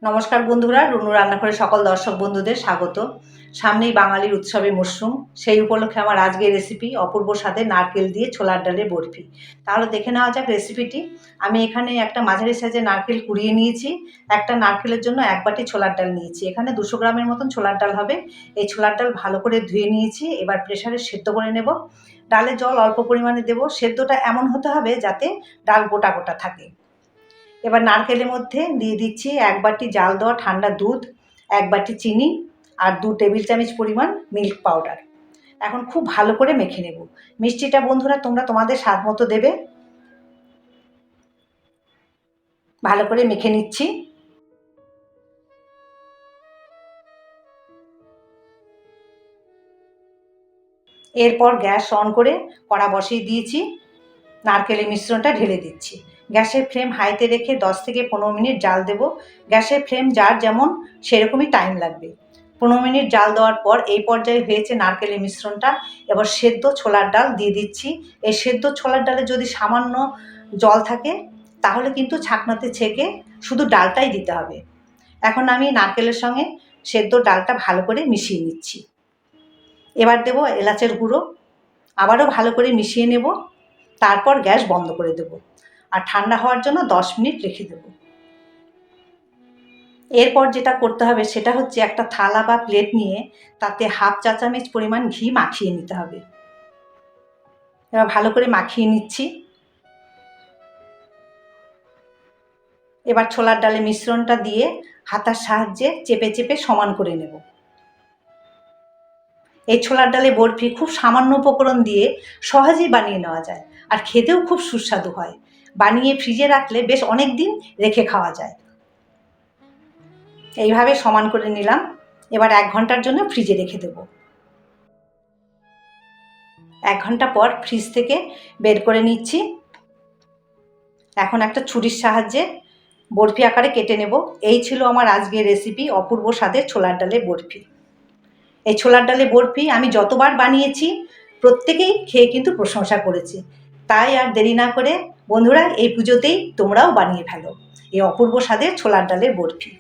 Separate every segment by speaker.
Speaker 1: নমস্কার বন্ধুরা, রুনু রান্নাঘরে সকল দর্শক বন্ধুদের স্বাগত। সামনেই বাঙালির উৎসবে মরশুম, সেই উপলক্ষে আমার আজকের রেসিপি অপূর্ব স্বাদের নারকেল দিয়ে ছোলার ডালের বরফি। তাহলে দেখে নেওয়া যাক রেসিপিটি। আমি এখানে একটা মাঝারি সাইজের নারকেল কুড়িয়ে নিয়েছি। একটা নারকেলের জন্য 1 বাটি ছোলার ডাল নিয়েছি। এখানে 200 গ্রামের মতন ছোলার ডাল হবে। এই ছোলার ডাল ভালো করে ধুয়ে নিয়েছি। এবার প্রেসারে সেদ্ধ করে নেব। ডালে জল অল্প পরিমাণে দেব। সেদ্ধটা এমন হতে হবে যাতে ডাল গোটা গোটা থাকে। এবার নারকেলের মধ্যে দিয়ে দিচ্ছি 1 বাটি জাল দেওয়া ঠান্ডা দুধ, 1 বাটি চিনি আর 2 টেবিল চামচ পরিমাণ মিল্ক পাউডার। এখন খুব ভালো করে মেখে নেব। মিষ্টিটা বন্ধুরা তোমরা তোমাদের স্বাদ মতো দেবে। ভালো করে মেখে নিচ্ছি। এরপর গ্যাস অন করে কড়া বসিয়ে দিয়েছি। নারকেলের মিশ্রণটা ঢেলে দিচ্ছি। গ্যাসের ফ্লেম হাইতে রেখে 10 থেকে 15 মিনিট জাল দেব। গ্যাসের ফ্লেম যার যেমন সেরকমই টাইম লাগবে। 15 মিনিট জাল দেওয়ার পর এই পর্যায়ে হয়েছে নারকেলের মিশ্রণটা। এবার সেদ্ধ ছোলার ডাল দিয়ে দিচ্ছি। এই সেদ্ধ ছোলার ডালে যদি সামান্য জল থাকে তাহলে কিন্তু ছাঁকনাতে ছেঁকে শুধু ডালটাই দিতে হবে। এখন আমি নারকেলের সঙ্গে সেদ্ধ ডালটা ভালো করে মিশিয়ে নিচ্ছি। এবার দেব এলাচের গুঁড়ো। আবারও ভালো করে মিশিয়ে নেব। তারপর গ্যাস বন্ধ করে দেব আর ঠান্ডা হওয়ার জন্য 10 মিনিট রেখে দেব। এরপর যেটা করতে হবে সেটা হচ্ছে একটা থালা বা প্লেট নিয়ে তাতে হাফ চা চামচ পরিমাণ ঘি মাখিয়ে নিতে হবে। এবার ভালো করে মাখিয়ে নিচ্ছি। এবার ছোলার ডালের মিশ্রণটা দিয়ে হাতার সাহায্যে চেপে চেপে সমান করে নেব। এই ছোলার ডালে বরফি খুব সামান্য উপকরণ দিয়ে সহজেই বানিয়ে নেওয়া যায় আর খেতেও খুব সুস্বাদু হয়। বানিয়ে ফ্রিজে রাখলে বেশ অনেক দিন রেখে খাওয়া যায়। এইভাবে সমান করে নিলাম। এবার 1 ঘন্টার জন্য ফ্রিজে রেখে দেব। 1 ঘন্টা পর ফ্রিজ থেকে বের করে নিচ্ছি। এখন একটা ছুরির সাহায্যে বরফি আকারে কেটে নেব। এই ছিল আমার আজকের রেসিপি অপূর্ব স্বাদের ছোলার ডালের বরফি। এই ছোলার ডালের বরফি আমি যতবার বানিয়েছি প্রত্যেকেই খেয়ে কিন্তু প্রশংসা করেছে। তাই আর দেরি না করে বন্ধুরা এই পুজোতেই তোমরাও বানিয়ে ফেলো এই অপূর্ব স্বাদের ছোলার ডালের বরফি।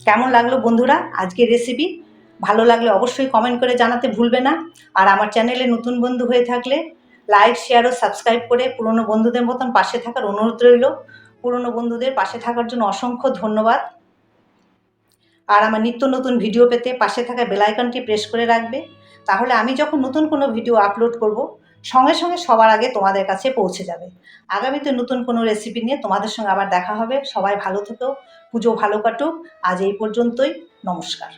Speaker 1: কেমন লাগলো বন্ধুরা আজকের রেসিপি? ভালো লাগলে অবশ্যই কমেন্ট করে জানাতে ভুলবে না। আর আমার চ্যানেলে নতুন বন্ধু হয়ে থাকলে লাইক, শেয়ার ও সাবস্ক্রাইব করে পুরনো বন্ধুদের মতন পাশে থাকার অনুরোধ রইল। পুরনো বন্ধুদের পাশে থাকার জন্য অসংখ্য ধন্যবাদ। আর আমার নিত্য নতুন ভিডিও পেতে পাশে থাকা বেল আইকনটি প্রেস করে রাখবে। তাহলে আমি যখন নতুন কোনো ভিডিও আপলোড করব সঙ্গে সঙ্গে সবার আগে তোমাদের কাছে পৌঁছে যাবে। আগামীতে নতুন কোনো রেসিপি নিয়ে তোমাদের সঙ্গে আবার দেখা হবে। সবাই ভালো থেকো, পুজো ভালো কাটুক। আজ এই পর্যন্তই। নমস্কার।